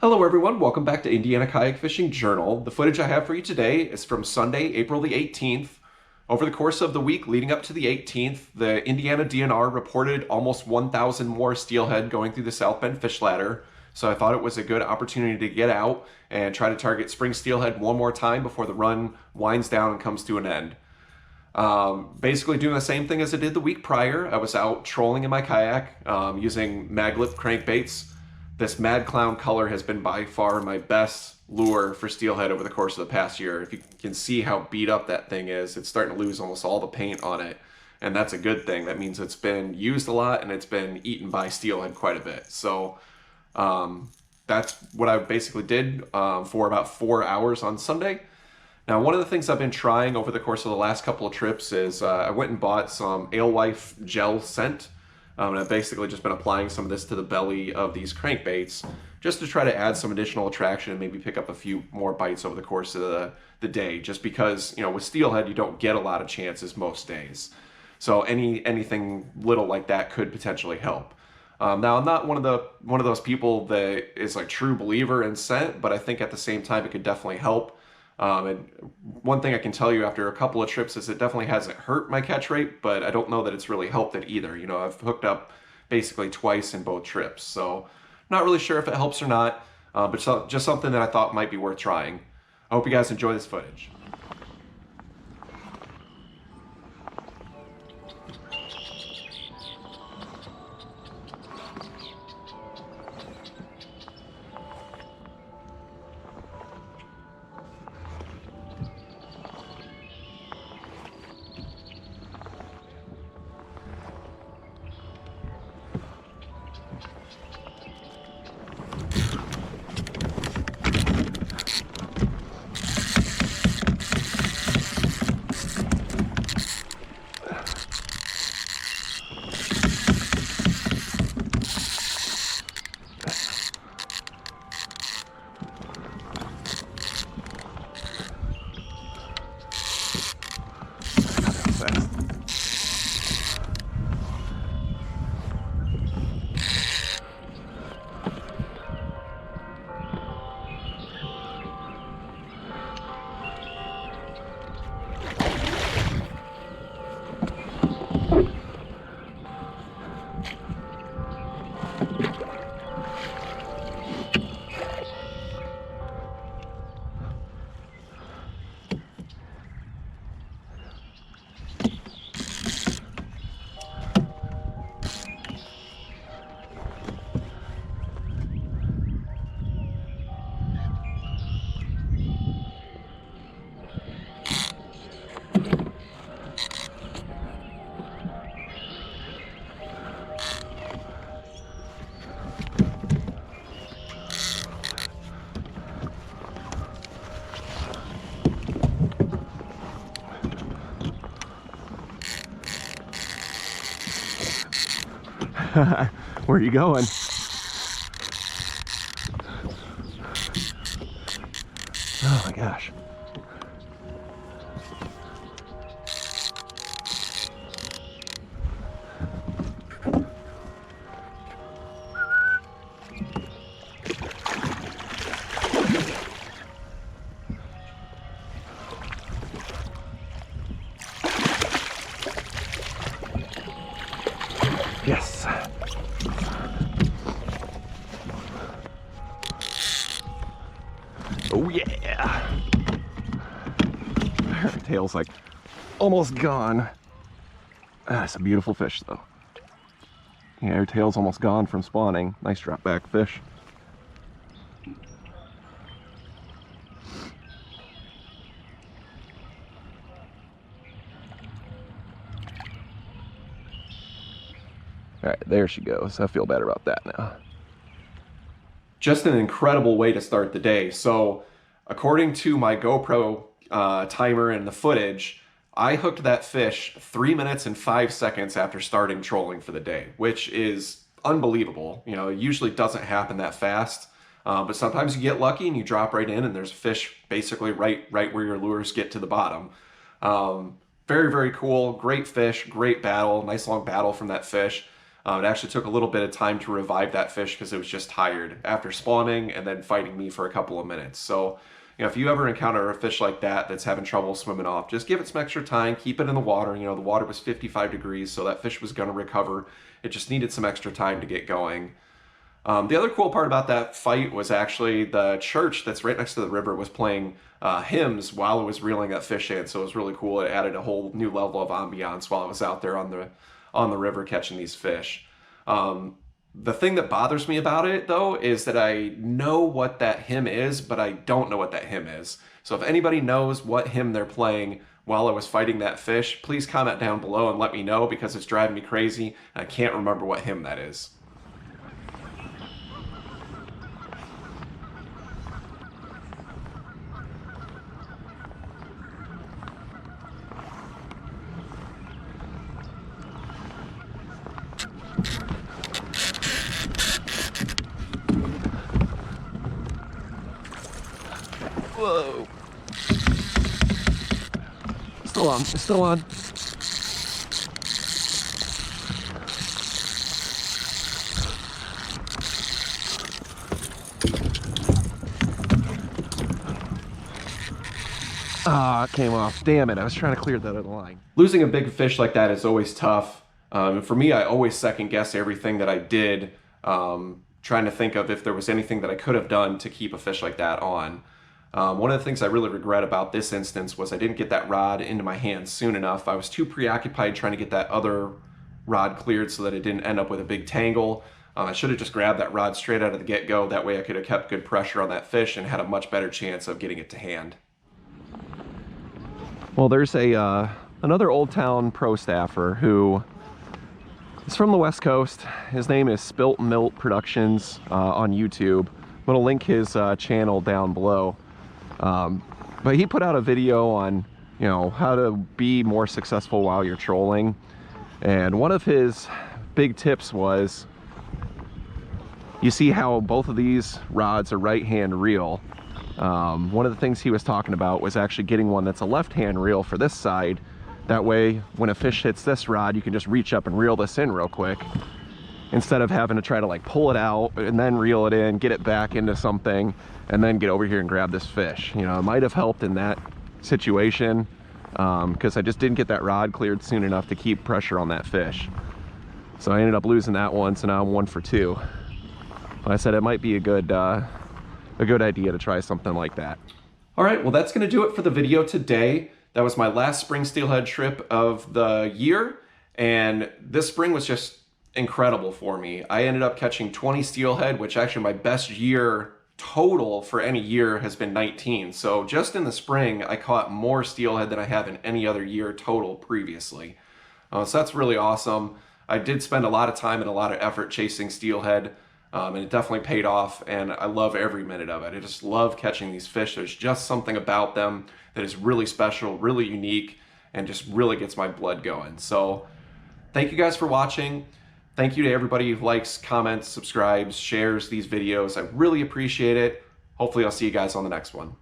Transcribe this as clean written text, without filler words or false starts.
Hello everyone, welcome back to Indiana Kayak Fishing Journal. The footage I have for you today is from Sunday, April the 18th. Over the course of the week leading up to the 18th, the Indiana DNR reported almost 1,000 more steelhead going through the South Bend fish ladder. So I thought it was a good opportunity to get out and try to target spring steelhead one more time before the run winds down and comes to an end. Basically doing the same thing as I did the week prior. I was out trolling in my kayak using maglip crankbaits. This Mad Clown color has been by far my best lure for steelhead over the course of the past year. If you can see how beat up that thing is, it's starting to lose almost all the paint on it. And that's a good thing. That means it's been used a lot and it's been eaten by steelhead quite a bit. So that's what I basically did for about 4 hours on Sunday. Now, one of the things I've been trying over the course of the last couple of trips is I went and bought some Alewife gel scent. And I've basically just been applying some of this to the belly of these crankbaits just to try to add some additional attraction and maybe pick up a few more bites over the course of the day. Just because, with steelhead, you don't get a lot of chances most days. So anything little like that could potentially help. Now, I'm not one of those people that is like true believer in scent, but I think at the same time it could definitely help. And one thing I can tell you after a couple of trips is it definitely hasn't hurt my catch rate, but I don't know that it's really helped it either. I've hooked up basically twice in both trips, so not really sure if it helps or not, but just something that I thought might be worth trying. I hope you guys enjoy this footage. Where are you going? Oh my gosh. Yes. Oh yeah. Her tail's like almost gone. That's a beautiful fish though. Yeah, her tail's almost gone from spawning. Nice drop back fish. All right, there she goes. I feel better about that now. Just an incredible way to start the day. So, according to my GoPro timer and the footage, I hooked that fish 3 minutes and 5 seconds after starting trolling for the day, which is unbelievable. It usually doesn't happen that fast. But sometimes you get lucky and you drop right in and there's a fish basically right where your lures get to the bottom. Very, very cool. Great fish, great battle, nice long battle from that fish. It actually took a little bit of time to revive that fish because it was just tired after spawning and then fighting me for a couple of minutes. So, if you ever encounter a fish like that that's having trouble swimming off, just give it some extra time, keep it in the water. The water was 55 degrees, so that fish was going to recover. It just needed some extra time to get going. The other cool part about that fight was actually the church that's right next to the river was playing hymns while it was reeling that fish in. So it was really cool. It added a whole new level of ambiance while I was out there on the river catching these fish. The thing that bothers me about it, though, is that I know what that hymn is, but I don't know what that hymn is. So if anybody knows what hymn they're playing while I was fighting that fish, please comment down below and let me know, because it's driving me crazy and I can't remember what hymn that is. Whoa. Still on, still on. Ah, it came off. Damn it, I was trying to clear that out of the line. Losing a big fish like that is always tough. For me, I always second guess everything that I did, trying to think of if there was anything that I could have done to keep a fish like that on. One of the things I really regret about this instance was I didn't get that rod into my hands soon enough. I was too preoccupied trying to get that other rod cleared so that it didn't end up with a big tangle. I should have just grabbed that rod straight out of the get-go. That way I could have kept good pressure on that fish and had a much better chance of getting it to hand. Well, there's another Old Town pro staffer who is from the West Coast. His name is Spilt Milt Productions on YouTube. I'm going to link his channel down below. But he put out a video on, how to be more successful while you're trolling. And one of his big tips was, you see how both of these rods are right-hand reel. One of the things he was talking about was actually getting one that's a left-hand reel for this side. That way, when a fish hits this rod, you can just reach up and reel this in real quick, instead of having to try to like pull it out and then reel it in, get it back into something, and then get over here and grab this fish. It might have helped in that situation, because I just didn't get that rod cleared soon enough to keep pressure on that fish. So I ended up losing that one, so now I'm 1 for 2. But I said it might be a good idea to try something like that. All right, well, that's going to do it for the video today. That was my last spring steelhead trip of the year, and this spring was just incredible for me. I ended up catching 20 steelhead, which actually my best year total for any year has been 19. So just in the spring, I caught more steelhead than I have in any other year total previously. So that's really awesome. I did spend a lot of time and a lot of effort chasing steelhead, and it definitely paid off, and I love every minute of it. I just love catching these fish. There's just something about them that is really special, really unique, and just really gets my blood going. So thank you guys for watching. Thank you to everybody who likes, comments, subscribes, shares these videos. I really appreciate it. Hopefully I'll see you guys on the next one.